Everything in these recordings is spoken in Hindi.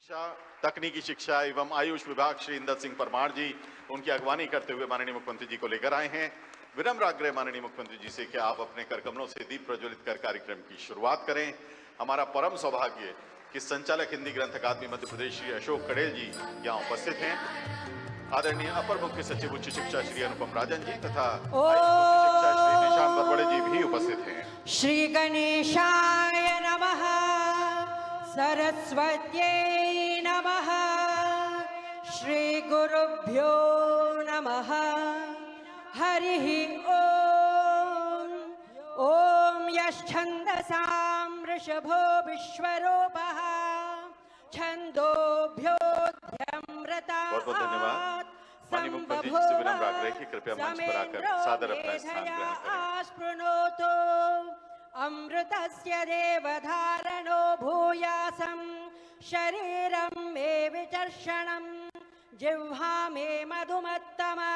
शिक्षा, तकनीकी शिक्षा एवं आयुष विभाग श्री इंदर सिंह परमार जी उनकी अगवानी करते हुए माननीय मुख्यमंत्री जी को लेकर आए हैं। विनम्र आग्रह माननीय मुख्यमंत्री जी से कि आप अपने कर कमलों से दीप प्रज्वलित कर कार्यक्रम की शुरुआत करें। हमारा परम सौभाग्य कि संचालक हिंदी ग्रंथ अकादमी मध्य प्रदेश श्री अशोक कड़ेल जी यहाँ उपस्थित हैं। आदरणीय अपर मुख्य सचिव उच्च शिक्षा श्री अनुपम राजन जी तथा शिक्षा श्री निशांत बरबड़े जी भी उपस्थित हैं। श्री गणेशाय नमः, सरस्वत्यै नमः, श्री गुरुभ्यो नमः। हरिः ओम। ओम यश्छन्दसां वृषभो विश्वरूपः, बहुत बहुत धन्यवाद। माननीय मुख्यमंत्री जी से विनम्र आग्रह कि कृपया मंच पर आकर सादर अपना स्थान ग्रहण करें। अमृतस्य देवधारणो भूयासं, शरीरं मे विचर्षणं, जिह्वा मे मधुमत्तमा,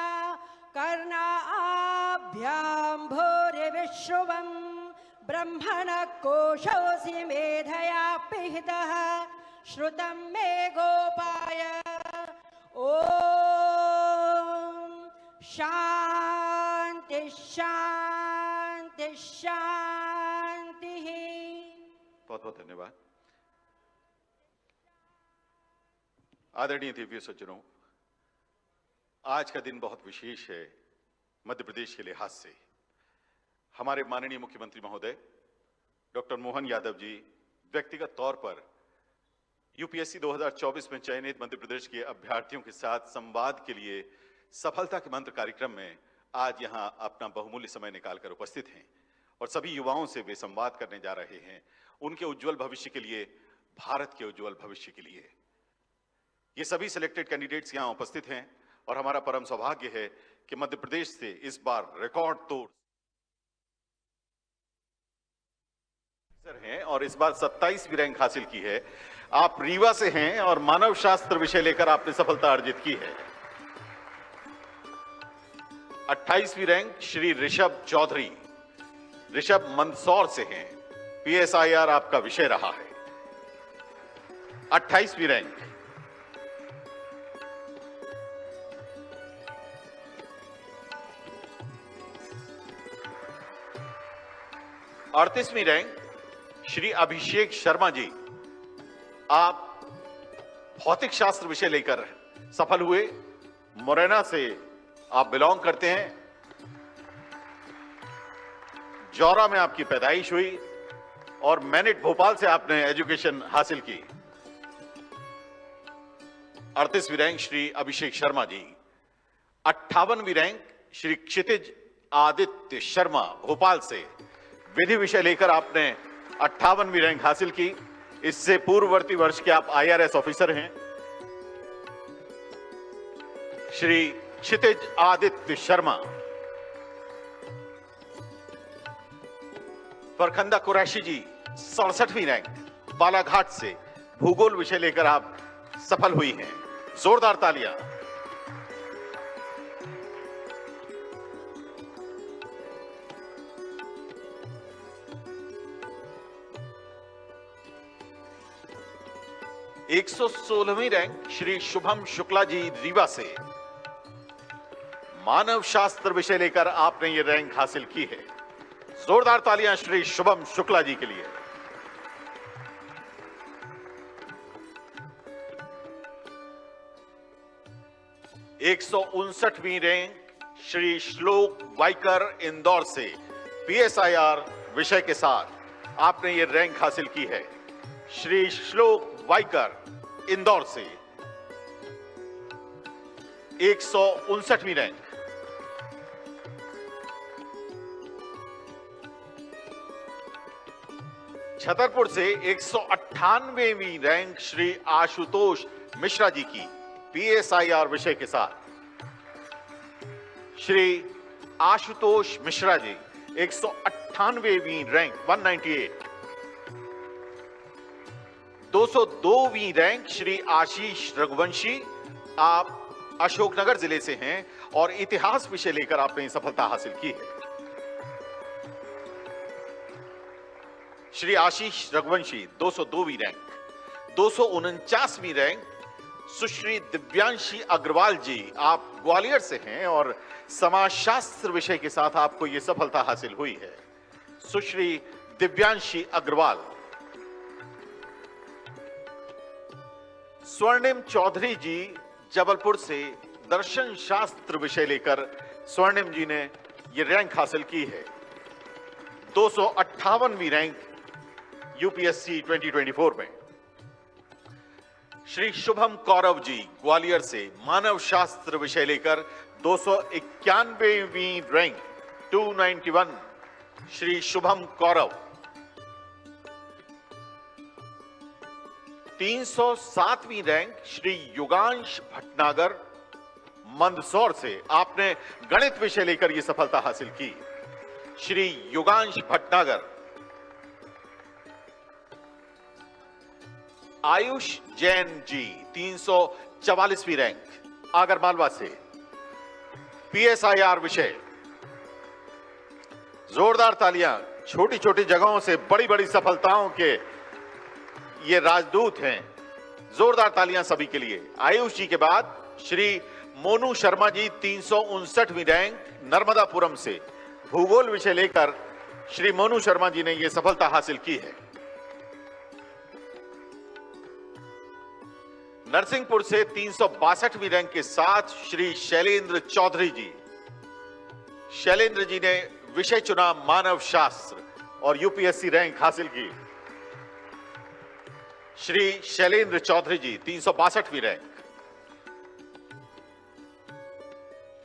कर्णाभ्यां भूरिविश्रुवं, ब्रह्मणः कोशोऽसि मेधया पिहितः, श्रुतं मे गोपाय। ओम शांति शांति शांति। बहुत बहुत धन्यवाद। आदरणीय दिव्य सज्जनों, आज का दिन बहुत विशेष है मध्य प्रदेश के लिहाज से। हमारे माननीय मुख्यमंत्री महोदय डॉक्टर मोहन यादव जी व्यक्तिगत तौर पर यूपीएससी 2024 में चयनित मध्य प्रदेश के अभ्यर्थियों के साथ संवाद के लिए सफलता के मंत्र कार्यक्रम में आज यहां अपना बहुमूल्य समय निकालकर उपस्थित हैं और सभी युवाओं से वे संवाद करने जा रहे हैं उनके उज्जवल भविष्य के लिए, भारत के उज्जवल भविष्य के लिए। ये सभी सिलेक्टेड कैंडिडेट्स यहां उपस्थित हैं और हमारा परम सौभाग्य है कि मध्य प्रदेश से इस बार रिकॉर्ड तोड़ हैं और इस बार 27वीं रैंक हासिल की है। आप रीवा से हैं और मानव शास्त्र विषय लेकर आपने सफलता अर्जित की है। 28वीं रैंक श्री ऋषभ चौधरी, ऋषभ मंदसौर से हैं। पीएसआईआर आपका विषय रहा है। 28वीं रैंक। अड़तीसवीं रैंक श्री अभिषेक शर्मा जी, आप भौतिक शास्त्र विषय लेकर सफल हुए। मुरैना से आप बिलोंग करते हैं। जौरा में आपकी पैदाइश हुई और मैनेट भोपाल से आपने एजुकेशन हासिल की। 38वीं रैंक श्री अभिषेक शर्मा जी। 58वीं रैंक श्री क्षितिज आदित्य शर्मा भोपाल से विधि विषय लेकर आपने 58वीं रैंक हासिल की। इससे पूर्ववर्ती वर्ष के आप आईआरएस ऑफिसर हैं। श्री क्षितिज आदित्य शर्मा। फरखंदा कुरैशी जी 67वीं रैंक बालाघाट से भूगोल विषय लेकर आप सफल हुई हैं। जोरदार तालियां। एक 116वीं रैंक श्री शुभम शुक्ला जी रीवा से मानव शास्त्र विषय लेकर आपने ये रैंक हासिल की है। जोरदार तालियां श्री शुभम शुक्ला जी के लिए। एक 159वीं रैंक श्री श्लोक वाइकर इंदौर से पीएसआईआर विषय के साथ आपने ये रैंक हासिल की है। श्री श्लोक वाइकर इंदौर से 159वीं रैंक। छतरपुर से 198वीं रैंक श्री आशुतोष मिश्रा जी की पीएसआईआर विषय के साथ। श्री आशुतोष मिश्रा जी 198वीं रैंक 198। 202वीं रैंक श्री आशीष रघुवंशी, आप अशोकनगर जिले से हैं और इतिहास विषय लेकर आपने सफलता हासिल की है। श्री आशीष रघुवंशी 202वीं रैंक। 249वीं रैंक सुश्री दिव्यांशी अग्रवाल जी, आप ग्वालियर से हैं और समाजशास्त्र विषय के साथ आपको यह सफलता हासिल हुई है। सुश्री दिव्यांशी अग्रवाल। स्वर्णिम चौधरी जी जबलपुर से दर्शन शास्त्र विषय लेकर स्वर्णिम जी ने यह रैंक हासिल की है। 258वीं रैंक यूपीएससी 2024 में। श्री शुभम कौरव जी ग्वालियर से मानव शास्त्र विषय लेकर 291वीं रैंक 291 श्री शुभम कौरव। 307वीं रैंक श्री युगांश भटनागर मंदसौर से, आपने गणित विषय लेकर यह सफलता हासिल की। श्री युगांश भटनागर। आयुष जैन जी 344वीं रैंक आगरमालवा से, पीएसआईआर विषय। जोरदार तालियां। छोटी छोटी जगहों से बड़ी बड़ी सफलताओं के ये राजदूत हैं। जोरदार तालियां सभी के लिए। आयुष जी के बाद श्री मोनू शर्मा जी 359वीं रैंक नर्मदापुरम से, भूगोल विषय लेकर श्री मोनू शर्मा जी ने यह सफलता हासिल की है। नरसिंहपुर से 362वीं रैंक के साथ श्री शैलेंद्र चौधरी जी। शैलेंद्र जी ने विषय चुना मानव शास्त्र और यूपीएससी रैंक हासिल की। श्री शैलेंद्र चौधरी जी 362वीं रैंक।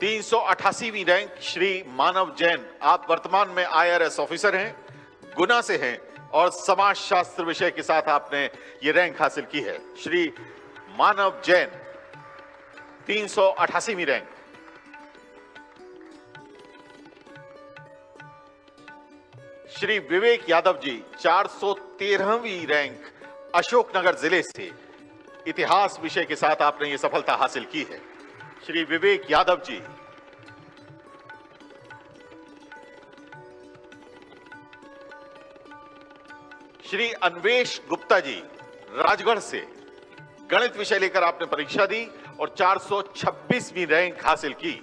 388वीं रैंक श्री मानव जैन, आप वर्तमान में आईआरएस ऑफिसर हैं, गुना से हैं और समाज शास्त्र विषय के साथ आपने ये रैंक हासिल की है। श्री मानव जैन 388वीं रैंक। श्री विवेक यादव जी 413वीं रैंक अशोकनगर जिले से, इतिहास विषय के साथ आपने ये सफलता हासिल की है। श्री विवेक यादव जी। श्री अन्वेष गुप्ता जी राजगढ़ से, गणित विषय लेकर आपने परीक्षा दी और 426वीं रैंक हासिल की।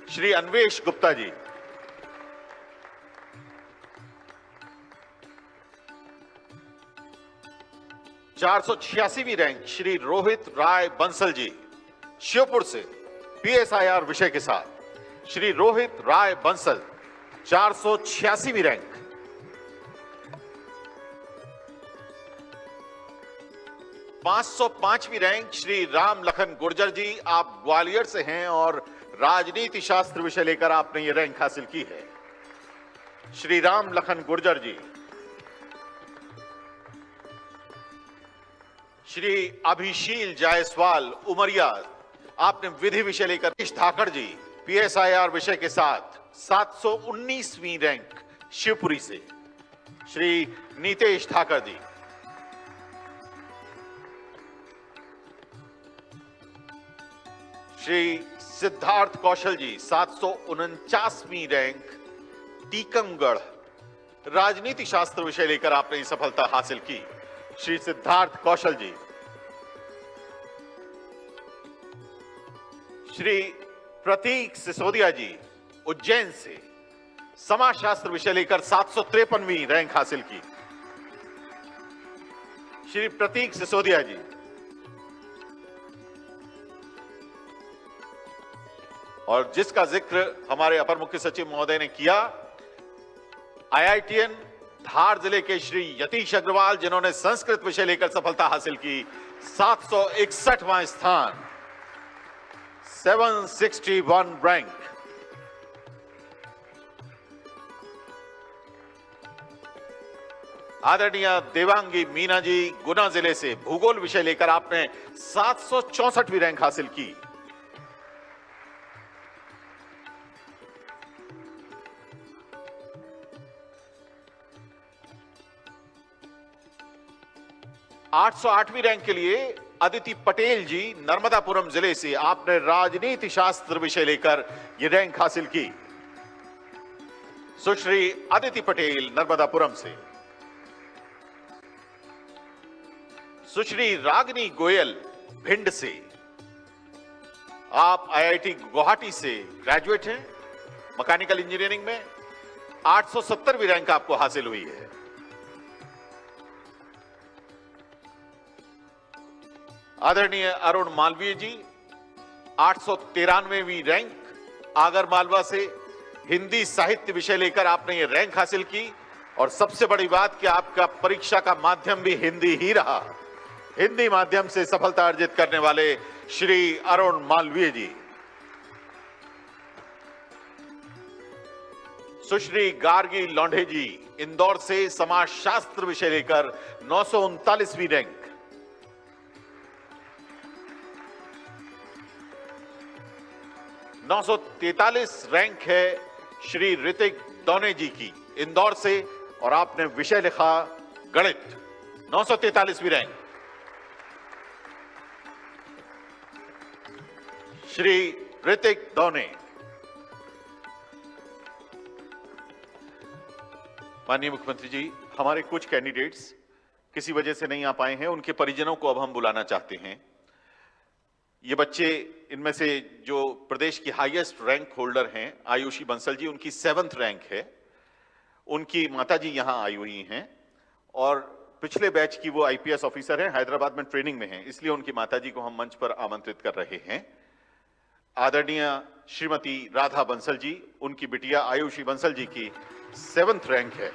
श्री अन्वेष गुप्ता जी। चार 486वीं रैंक श्री रोहित राय बंसल जी, श्योपुर से, पीएसआईआर विषय के साथ। श्री रोहित राय बंसल 486वीं रैंक। पांच 505वीं रैंक श्री राम लखन गुर्जर जी, आप ग्वालियर से हैं और राजनीति शास्त्र विषय लेकर आपने ये रैंक हासिल की है। श्री राम लखन गुर्जर जी। श्री अभिशील जायसवाल उमरिया, आपने विधि विषय लेकर। नीतेश ठाकर जी पीएसआईआर विषय के साथ 719वीं रैंक शिवपुरी से। श्री नीतेश ठाकर जी। श्री सिद्धार्थ कौशल जी 749वीं रैंक टीकमगढ़, राजनीति शास्त्र विषय लेकर आपने ये सफलता हासिल की। श्री सिद्धार्थ कौशल जी। श्री प्रतीक सिसोदिया जी उज्जैन से, समाजशास्त्र विषय लेकर 753वीं रैंक हासिल की। श्री प्रतीक सिसोदिया जी। और जिसका जिक्र हमारे अपर मुख्य सचिव महोदय ने किया, आईआईटीएन धार जिले के श्री यतीश अग्रवाल, जिन्होंने संस्कृत विषय लेकर सफलता हासिल की। 761वां स्थान, 761 रैंक। आदरणीय देवांगी मीना जी गुना जिले से, भूगोल विषय लेकर आपने 764वीं रैंक हासिल की। आठ 808वीं रैंक के लिए अदिति पटेल जी नर्मदापुरम जिले से, आपने राजनीति शास्त्र विषय लेकर यह रैंक हासिल की। सुश्री अदिति पटेल नर्मदापुरम से। सुश्री रागिनी गोयल भिंड से। आप आईआईटी गुवाहाटी से ग्रेजुएट हैं मैकेनिकल इंजीनियरिंग में। 870वीं रैंक आपको हासिल हुई है। आदरणीय अरुण मालवीय जी 893वीं रैंक आगर मालवा से। हिंदी साहित्य विषय लेकर आपने ये रैंक हासिल की और सबसे बड़ी बात कि आपका परीक्षा का माध्यम भी हिंदी ही रहा। हिंदी माध्यम से सफलता अर्जित करने वाले श्री अरुण मालवीय जी। सुश्री गार्गी लौंढे जी इंदौर से समाजशास्त्र विषय लेकर 939वीं रैंक। नौ 943 रैंक है श्री ऋतिक दौने जी की इंदौर से और आपने विषय लिखा गणित। 943वीं रैंक। श्री ऋतिक दौने। माननीय मुख्यमंत्री जी, हमारे कुछ कैंडिडेट्स किसी वजह से नहीं आ पाए हैं, उनके परिजनों को अब हम बुलाना चाहते हैं। ये बच्चे, इनमें से जो प्रदेश की हाईएस्ट रैंक होल्डर हैं आयुषी बंसल जी, उनकी 7th रैंक है। उनकी माताजी यहां आई हुई हैं और पिछले बैच की वो आईपीएस ऑफिसर हैं, हैदराबाद में ट्रेनिंग में हैं, इसलिए उनकी माताजी को हम मंच पर आमंत्रित कर रहे हैं। आदरणीय श्रीमती राधा बंसल जी, उनकी बिटिया आयुषी बंसल जी की 7th रैंक है।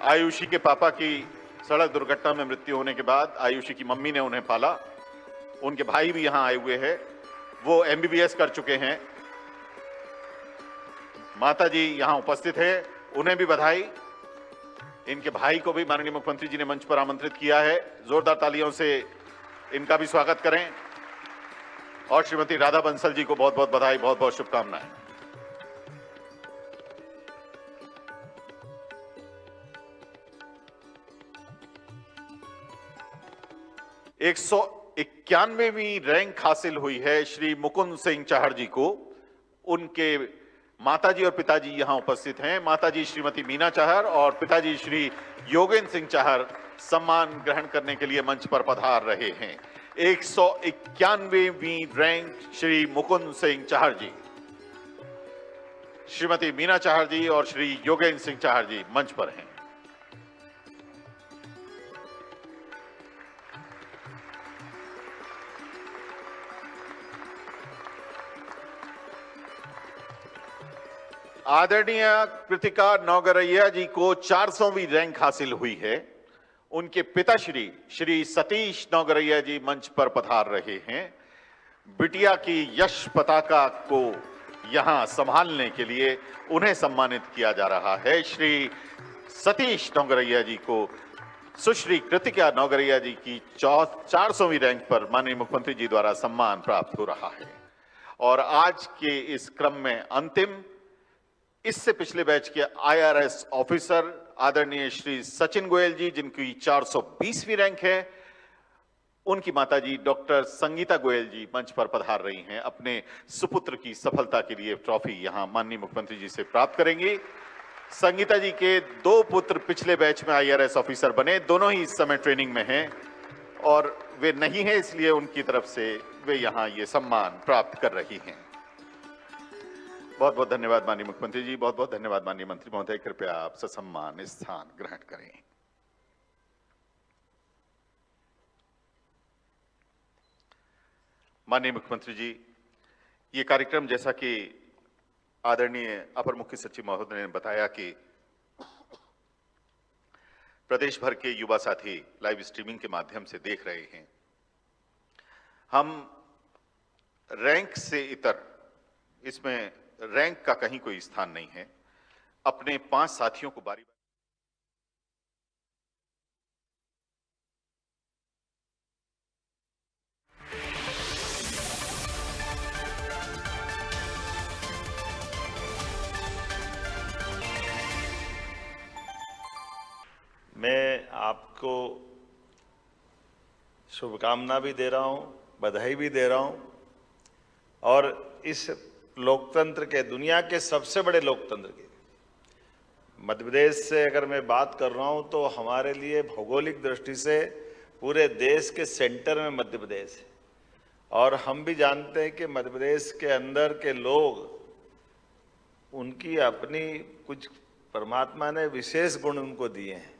आयुषी के पापा की सड़क दुर्घटना में मृत्यु होने के बाद आयुषी की मम्मी ने उन्हें पाला। उनके भाई भी यहां आए हुए हैं, वो एमबीबीएस कर चुके हैं। माता जी यहां उपस्थित है, उन्हें भी बधाई। इनके भाई को भी माननीय मुख्यमंत्री जी ने मंच पर आमंत्रित किया है। जोरदार तालियों से इनका भी स्वागत करें। और श्रीमती राधा बंसल जी को बहुत बहुत बधाई, बहुत बहुत शुभकामनाएं। एक 191वीं रैंक हासिल हुई है श्री मुकुंद सिंह चाहर जी को। उनके माताजी और पिताजी यहां उपस्थित हैं। माताजी श्रीमती मीना चाहर और पिताजी श्री योगेंद्र सिंह चाहर सम्मान ग्रहण करने के लिए मंच पर पधार रहे हैं। 191वीं रैंक श्री मुकुंद सिंह चाहर जी। श्रीमती मीना चाहर जी और श्री योगेंद्र सिंह चाहर जी मंच पर हैं। आदरणीय कृतिका नौगरैया जी को 400वीं रैंक हासिल हुई है। उनके पिताश्री श्री सतीश नौगरैया जी मंच पर पधार रहे हैं। बिटिया की यश पताका को यहां संभालने के लिए उन्हें सम्मानित किया जा रहा है। श्री सतीश नौगरैया जी को सुश्री कृतिका नौगरैया जी की 400वीं रैंक पर माननीय मुख्यमंत्री जी द्वारा सम्मान प्राप्त हो रहा है। और आज के इस क्रम में अंतिम, इससे पिछले बैच के आईआरएस ऑफिसर आदरणीय श्री सचिन गोयल जी, जिनकी 420वीं रैंक है, उनकी माताजी डॉक्टर संगीता गोयल जी मंच पर पधार रही हैं। अपने सुपुत्र की सफलता के लिए ट्रॉफी यहां माननीय मुख्यमंत्री जी से प्राप्त करेंगी। संगीता जी के 2 पुत्र पिछले बैच में आईआरएस ऑफिसर बने, दोनों ही इस समय ट्रेनिंग में हैं और वे नहीं हैं, इसलिए उनकी तरफ से वे यहां ये सम्मान प्राप्त कर रही हैं। बहुत बहुत धन्यवाद माननीय मुख्यमंत्री जी, बहुत बहुत धन्यवाद माननीय मंत्री महोदय। कृपया आप ससम्मान स्थान ग्रहण करें। माननीय मुख्यमंत्री जी, ये कार्यक्रम, जैसा कि आदरणीय अपर मुख्य सचिव महोदय ने बताया कि प्रदेश भर के युवा साथी लाइव स्ट्रीमिंग के माध्यम से देख रहे हैं। हम रैंक से इतर, इसमें रैंक का कहीं कोई स्थान नहीं है। अपने 5 साथियों को बारी मैं आपको शुभकामना भी दे रहा हूं, बधाई भी दे रहा हूं और इस लोकतंत्र के, दुनिया के सबसे बड़े लोकतंत्र के मध्य प्रदेश से अगर मैं बात कर रहा हूं तो हमारे लिए भौगोलिक दृष्टि से पूरे देश के सेंटर में मध्य प्रदेश है। और हम भी जानते हैं कि मध्य प्रदेश के अंदर के लोग, उनकी अपनी कुछ परमात्मा ने विशेष गुण उनको दिए हैं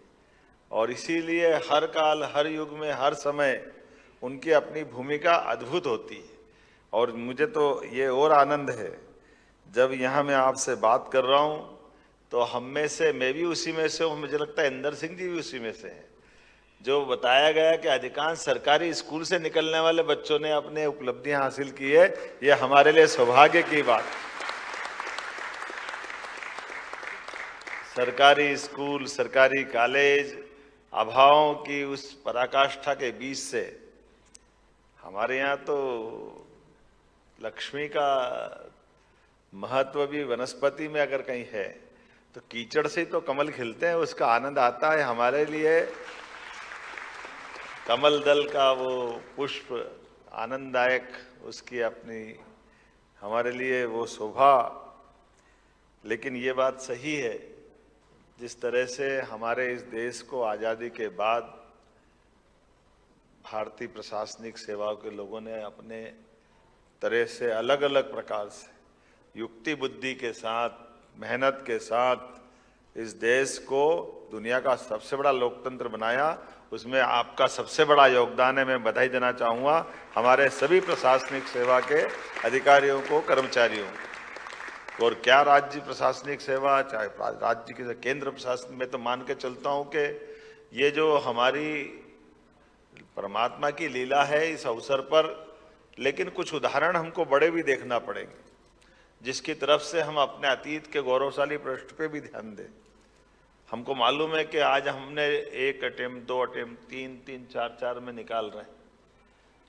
और इसीलिए हर काल, हर युग में, हर समय उनकी अपनी भूमिका अद्भुत होती है। और मुझे तो ये और आनंद है जब यहाँ मैं आपसे बात कर रहा हूँ तो हम में से, मैं भी उसी में से हूँ, मुझे लगता है इंदर सिंह जी भी उसी में से हैं, जो बताया गया कि अधिकांश सरकारी स्कूल से निकलने वाले बच्चों ने अपने उपलब्धियां हासिल की है। ये हमारे लिए सौभाग्य की बात। सरकारी स्कूल, सरकारी कॉलेज, अभावों की उस पराकाष्ठा के बीच से हमारे यहाँ तो लक्ष्मी का महत्व भी वनस्पति में अगर कहीं है तो कीचड़ से ही तो कमल खिलते हैं, उसका आनंद आता है। हमारे लिए कमल दल का वो पुष्प आनंददायक, उसकी अपनी हमारे लिए वो शोभा। लेकिन ये बात सही है, जिस तरह से हमारे इस देश को आज़ादी के बाद भारतीय प्रशासनिक सेवाओं के लोगों ने अपने तरह से अलग अलग प्रकार से युक्ति बुद्धि के साथ, मेहनत के साथ इस देश को दुनिया का सबसे बड़ा लोकतंत्र बनाया, उसमें आपका सबसे बड़ा योगदान है। मैं बधाई देना चाहूँगा हमारे सभी प्रशासनिक सेवा के अधिकारियों को, कर्मचारियों को। और क्या राज्य प्रशासनिक सेवा, चाहे राज्य के केंद्र प्रशासन, में तो मान के चलता हूँ कि ये जो हमारी परमात्मा की लीला है इस अवसर पर, लेकिन कुछ उदाहरण हमको बड़े भी देखना पड़ेंगे जिसकी तरफ से हम अपने अतीत के गौरवशाली पृष्ठ पे भी ध्यान दें। हमको मालूम है कि आज हमने 1 अटेम्प्ट, 2 अटेम्प्ट, 3-3, 4-4 में निकाल रहे हैं।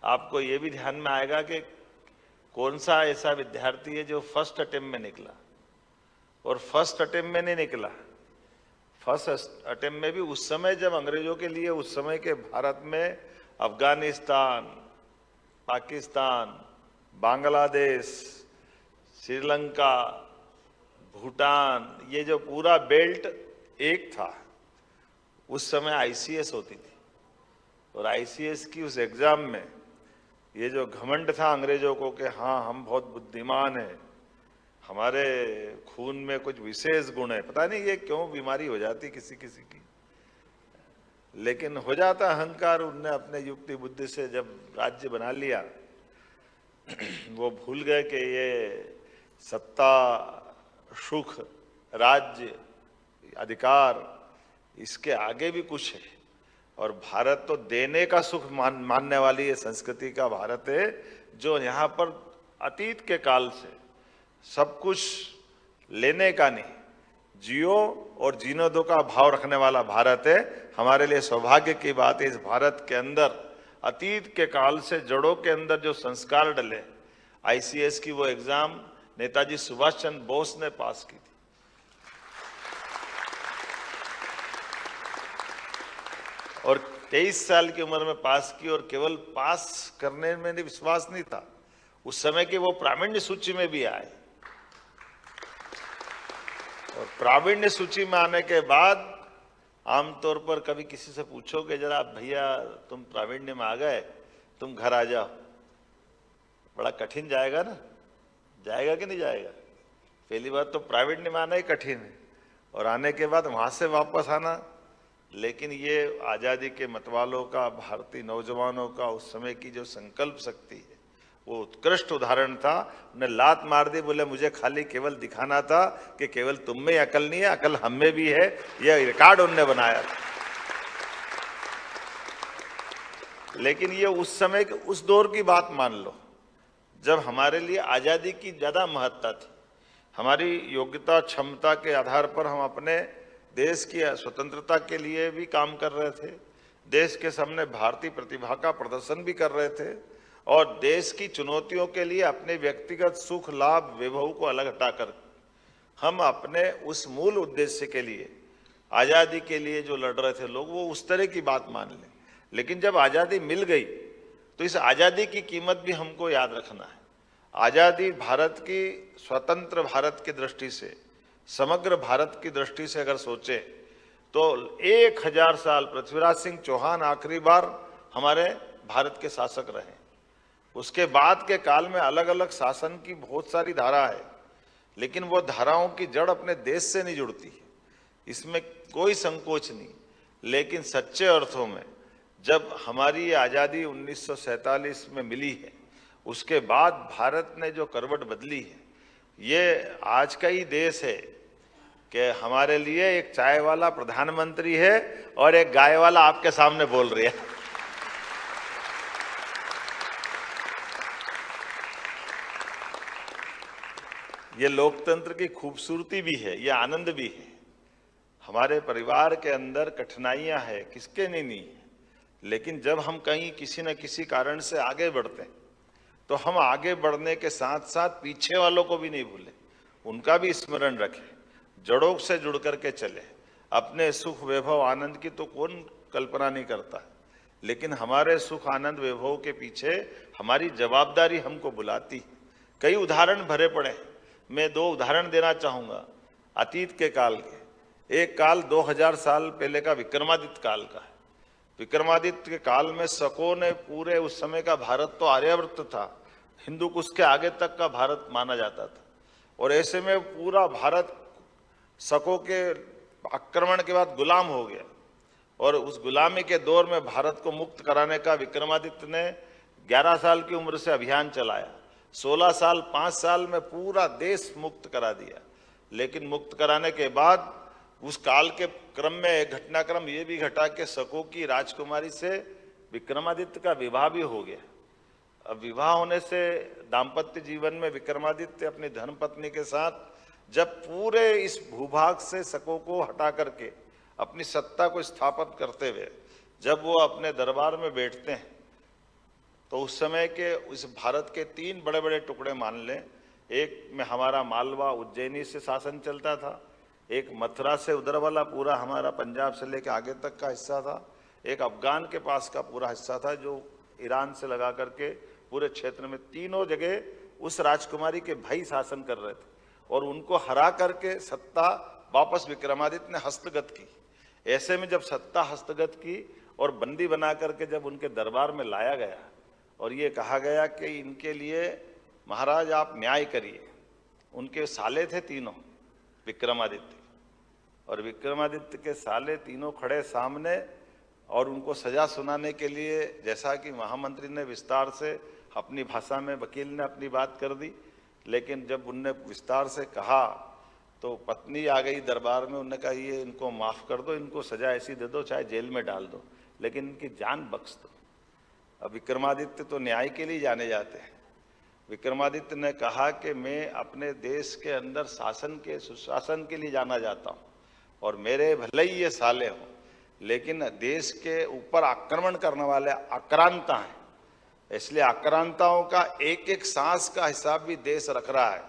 आपको ये भी ध्यान में आएगा कि कौन सा ऐसा विद्यार्थी है जो फर्स्ट अटेम्प्ट में निकला और फर्स्ट अटेम्प्ट में नहीं निकला। फर्स्ट अटेम्प्ट में भी उस समय जब अंग्रेजों के लिए, उस समय के भारत में अफगानिस्तान, पाकिस्तान, बांग्लादेश, श्रीलंका, भूटान, ये जो पूरा बेल्ट एक था, उस समय आईसीएस होती थी। और आईसीएस की उस एग्जाम में ये जो घमंड था अंग्रेजों को कि हाँ हम बहुत बुद्धिमान हैं, हमारे खून में कुछ विशेष गुण है, पता नहीं ये क्यों बीमारी हो जाती किसी किसी की, लेकिन हो जाता अहंकार। उनने अपने युक्ति बुद्धि से जब राज्य बना लिया, वो भूल गए कि ये सत्ता, सुख, राज्य, अधिकार, इसके आगे भी कुछ है। और भारत तो देने का सुख मानने वाली ये संस्कृति का भारत है, जो यहाँ पर अतीत के काल से सब कुछ लेने का नहीं, जियो और जीने दो का भाव रखने वाला भारत है। हमारे लिए सौभाग्य की बात है, इस भारत के अंदर अतीत के काल से जड़ों के अंदर जो संस्कार डले, आईसीएस की वो एग्जाम नेताजी सुभाष चंद्र बोस ने पास की थी। और 23 साल की उम्र में पास की, और केवल पास करने में विश्वास नहीं था, उस समय की वो प्रावीण्य सूची में भी आए। और प्रावीण्य सूची में आने के बाद आमतौर पर कभी किसी से पूछोगे जरा भैया तुम प्रावीण्य में आ गए, तुम घर आ जाओ, बड़ा कठिन जाएगा ना, जाएगा कि नहीं जाएगा। पहली बात तो प्रावीण्य में आना ही कठिन है, और आने के बाद वहां से वापस आना। लेकिन ये आज़ादी के मतवालों का, भारतीय नौजवानों का उस समय की जो संकल्प शक्ति है, वो उत्कृष्ट उदाहरण था। उन्हें लात मार दी, बोले मुझे खाली केवल दिखाना था कि केवल तुम में अकल नहीं है, अकल हम में भी है। यह रिकॉर्ड उनने बनाया था। लेकिन ये उस समय के, उस दौर की बात मान लो जब हमारे लिए आज़ादी की ज़्यादा महत्ता थी। हमारी योग्यता, क्षमता के आधार पर हम अपने देश की स्वतंत्रता के लिए भी काम कर रहे थे, देश के सामने भारतीय प्रतिभा का प्रदर्शन भी कर रहे थे, और देश की चुनौतियों के लिए अपने व्यक्तिगत सुख, लाभ, वैभव को अलग हटाकर हम अपने उस मूल उद्देश्य के लिए, आज़ादी के लिए जो लड़ रहे थे लोग, वो उस तरह की बात मान लें। लेकिन जब आज़ादी मिल गई तो इस आज़ादी की कीमत भी हमको याद रखना है। आज़ादी भारत की, स्वतंत्र भारत की दृष्टि से समग्र भारत की दृष्टि से अगर सोचे तो 1000 साल पृथ्वीराज सिंह चौहान आखिरी बार हमारे भारत के शासक रहे। उसके बाद के काल में अलग अलग शासन की बहुत सारी धारा है, लेकिन वो धाराओं की जड़ अपने देश से नहीं जुड़ती, इसमें कोई संकोच नहीं। लेकिन सच्चे अर्थों में जब हमारी आज़ादी 1947 में मिली है, उसके बाद भारत ने जो करवट बदली है, ये आज का ही देश है कि हमारे लिए एक चाय वाला प्रधानमंत्री है और एक गाय वाला आपके सामने बोल रही है। ये लोकतंत्र की खूबसूरती भी है, ये आनंद भी है। हमारे परिवार के अंदर कठिनाइयां हैं, किसके नहीं है, लेकिन जब हम कहीं किसी न किसी कारण से आगे बढ़ते हैं तो हम आगे बढ़ने के साथ साथ पीछे वालों को भी नहीं भूलें, उनका भी स्मरण रखें, जड़ों से जुड़ करके चले। अपने सुख वैभव आनंद की तो कौन कल्पना नहीं करता, लेकिन हमारे सुख आनंद वैभव के पीछे हमारी जवाबदारी हमको बुलाती। कई उदाहरण भरे पड़े हैं, मैं 2 उदाहरण देना चाहूंगा अतीत के काल के। एक काल 2000 साल पहले का विक्रमादित्य काल का है। विक्रमादित्य के काल में शकों ने पूरे, उस समय का भारत तो आर्यावर्त था, हिंदू कुश के आगे तक का भारत माना जाता था, और ऐसे में पूरा भारत शकों के आक्रमण के बाद गुलाम हो गया। और उस गुलामी के दौर में भारत को मुक्त कराने का विक्रमादित्य ने 11 साल की उम्र से अभियान चलाया। 16 साल 5 साल में पूरा देश मुक्त करा दिया। लेकिन मुक्त कराने के बाद उस काल के क्रम में एक घटनाक्रम ये भी घटा कि शकों की राजकुमारी से विक्रमादित्य का विवाह भी हो गया। अब विवाह होने से दाम्पत्य जीवन में विक्रमादित्य अपनी धर्मपत्नी के साथ जब पूरे इस भूभाग से शकों को हटा करके अपनी सत्ता को स्थापित करते हुए जब वो अपने दरबार में बैठते हैं, तो उस समय के इस भारत के 3 बड़े बड़े टुकड़े मान लें। एक में हमारा मालवा उज्जैनी से शासन चलता था, एक मथुरा से उधर वाला पूरा हमारा पंजाब से लेकर आगे तक का हिस्सा था, एक अफगान के पास का पूरा हिस्सा था जो ईरान से लगा करके पूरे क्षेत्र में। तीनों जगह उस राजकुमारी के भाई शासन कर रहे थे और उनको हरा करके सत्ता वापस विक्रमादित्य ने हस्तगत की। ऐसे में जब सत्ता हस्तगत की और बंदी बना करके जब उनके दरबार में लाया गया और ये कहा गया कि इनके लिए महाराज आप न्याय करिए। उनके साले थे तीनों विक्रमादित्य, और विक्रमादित्य के साले तीनों खड़े सामने और उनको सजा सुनाने के लिए, जैसा कि महामंत्री ने विस्तार से अपनी भाषा में, वकील ने अपनी बात कर दी, लेकिन जब उनने विस्तार से कहा तो पत्नी आ गई दरबार में। उन्होंने कहा ये इनको माफ़ कर दो, इनको सजा ऐसी दे दो चाहे जेल में डाल दो, लेकिन इनकी जान बख्श दो। अब विक्रमादित्य तो न्याय के लिए जाने जाते हैं। विक्रमादित्य ने कहा कि मैं अपने देश के अंदर शासन के सुशासन के लिए जाना जाता हूँ और मेरे भले ही ये साले हों, लेकिन देश के ऊपर आक्रमण करने वाले आक्रांता हैं, इसलिए आक्रांताओं का एक एक सांस का हिसाब भी देश रख रहा है।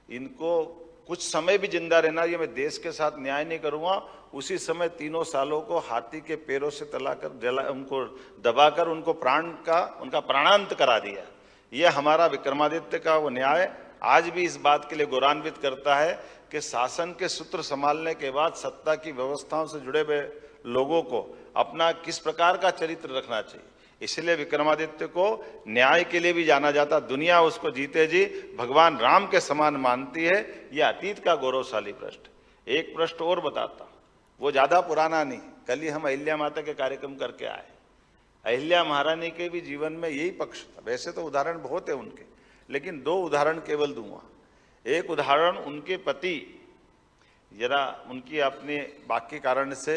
इनको कुछ समय भी जिंदा रहना, ये मैं देश के साथ न्याय नहीं करूँगा। उसी समय तीनों सालों को हाथी के पैरों से तलाकर उनको दबाकर उनको उनका प्राणांत करा दिया। ये हमारा विक्रमादित्य का वो न्याय आज भी इस बात के लिए गौरवान्वित करता है कि शासन के सूत्र संभालने के बाद सत्ता की व्यवस्थाओं से जुड़े हुए लोगों को अपना किस प्रकार का चरित्र रखना चाहिए। इसलिए विक्रमादित्य को न्याय के लिए भी जाना जाता। दुनिया उसको जीते जी भगवान राम के समान मानती है। यह अतीत का गौरवशाली पृष्ठ। एक पृष्ठ और बताता, वो ज्यादा पुराना नहीं, कल ही हम अहिल्या माता के कार्यक्रम करके आए। अहिल्या महारानी के भी जीवन में यही पक्ष था। वैसे तो उदाहरण बहुत है उनके, लेकिन 2 उदाहरण केवल दूंगा। एक उदाहरण, उनके पति जरा उनकी अपने बाकी कारण से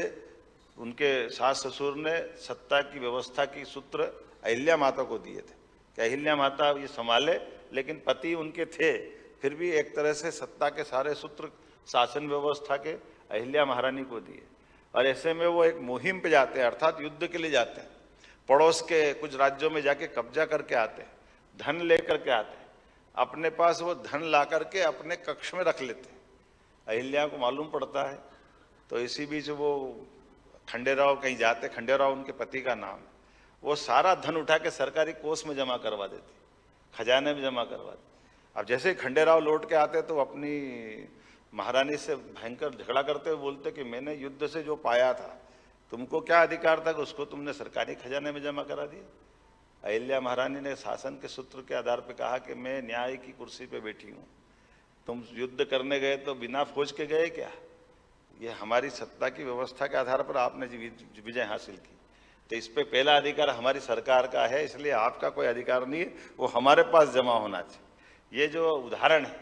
उनके सास ससुर ने सत्ता की व्यवस्था की सूत्र अहिल्या माता को दिए थे कि अहिल्या माता ये संभाले, लेकिन पति उनके थे, फिर भी एक तरह से सत्ता के सारे सूत्र शासन व्यवस्था के अहिल्या महारानी को दिए। और ऐसे में वो एक मुहिम पे जाते हैं, अर्थात युद्ध के लिए जाते हैं। पड़ोस के कुछ राज्यों में जाके कब्जा करके आते हैं, धन लेकर के आते हैं, अपने पास वो धन ला करके अपने कक्ष में रख लेते हैं। अहिल्या को मालूम पड़ता है, तो इसी बीच वो खंडेराव कहीं जाते, खंडेराव उनके पति का नाम है, वो सारा धन उठा के सरकारी कोष में जमा करवा देते, खजाने में जमा करवा देते। अब जैसे ही खंडेराव लौट के आते तो अपनी महारानी से भयंकर झगड़ा करते हुए बोलते कि मैंने युद्ध से जो पाया था, तुमको क्या अधिकार था कि उसको तुमने सरकारी खजाने में जमा करा दिया। अहिल्या महारानी ने शासन के सूत्र के आधार पर कहा कि मैं न्याय की कुर्सी पे बैठी हूँ, तुम युद्ध करने गए तो बिना फौज के गए क्या? ये हमारी सत्ता की व्यवस्था के आधार पर आपने विजय हासिल की, तो इस पे पहला अधिकार हमारी सरकार का है, इसलिए आपका कोई अधिकार नहीं है, वो हमारे पास जमा होना चाहिए। ये जो उदाहरण है,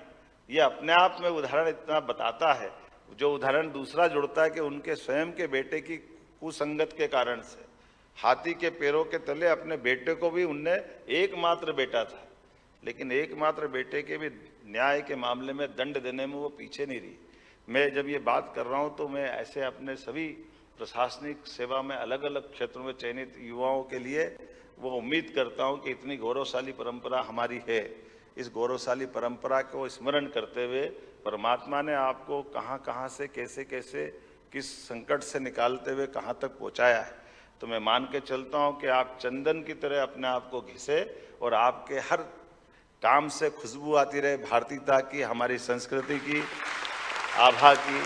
ये अपने आप में उदाहरण इतना बताता है। जो उदाहरण दूसरा जुड़ता है कि उनके स्वयं के बेटे की कुसंगत के कारण से हाथी के पैरों के तले अपने बेटे को भी, उनने एकमात्र बेटा था, लेकिन एकमात्र बेटे के भी न्याय के मामले में दंड देने में वो पीछे नहीं रही। मैं जब ये बात कर रहा हूँ तो मैं ऐसे अपने सभी प्रशासनिक सेवा में अलग अलग क्षेत्रों में चयनित युवाओं के लिए वो उम्मीद करता हूँ कि इतनी गौरवशाली परंपरा हमारी है, इस गौरवशाली परंपरा को स्मरण करते हुए परमात्मा ने आपको कहाँ कहाँ से कैसे कैसे किस संकट से निकालते हुए कहाँ तक पहुँचाया है। तो मैं मान के चलता हूँ कि आप चंदन की तरह अपने आप को घिसे और आपके हर काम से खुशबू आती रहे भारतीयता की, हमारी संस्कृति की, आभा की,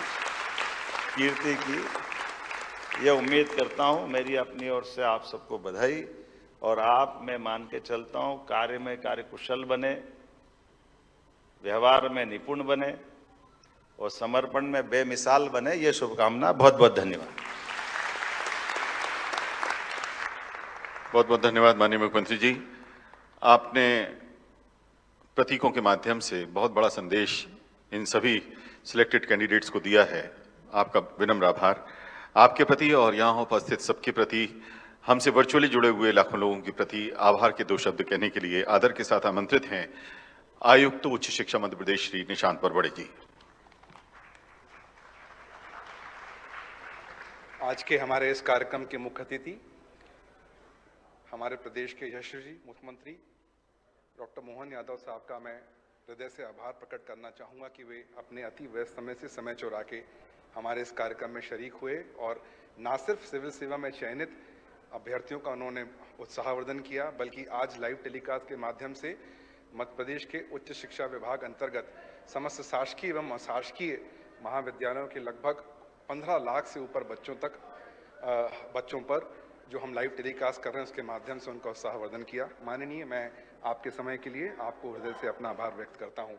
कीर्ति की। ये उम्मीद करता हूँ। मेरी अपनी ओर से आप सबको बधाई। और आप, मैं मान के चलता हूँ, कार्य में कार्यकुशल बने, व्यवहार में निपुण बने और समर्पण में बेमिसाल बने। ये शुभकामना। बहुत बहुत धन्यवाद। बहुत बहुत धन्यवाद माननीय मुख्यमंत्री जी। आपने प्रतीकों के माध्यम से बहुत बड़ा संदेश इन सभी सिलेक्टेड कैंडिडेट्स को दिया है। आपका विनम्र आभार आपके प्रति और यहाँ उपस्थित सबके प्रति, हमसे वर्चुअली जुड़े हुए लाखों लोगों के प्रति आभार के 2 शब्द कहने के लिए आदर के साथ आमंत्रित हैं आयुक्त उच्च शिक्षा मध्य प्रदेश श्री निशांत परवड़े जी। आज के हमारे इस कार्यक्रम के मुख्य अतिथि हमारे प्रदेश के यशस्वी मुख्यमंत्री डॉक्टर मोहन यादव साहब का मैं हृदय से आभार प्रकट करना चाहूँगा कि वे अपने अति व्यस्त समय से समय चुरा के हमारे इस कार्यक्रम में शरीक हुए और न सिर्फ सिविल सेवा में चयनित अभ्यर्थियों का उन्होंने उत्साहवर्धन किया, बल्कि आज लाइव टेलीकास्ट के माध्यम से मध्य प्रदेश के उच्च शिक्षा विभाग अंतर्गत समस्त शासकीय एवं अशासकीय महाविद्यालयों के लगभग 15 लाख से ऊपर बच्चों पर जो हम लाइव टेलीकास्ट कर रहे हैं उसके माध्यम से उनका उत्साहवर्धन किया। माननीय, मैं आपके समय के लिए आपको हृदय से अपना आभार व्यक्त करता हूं।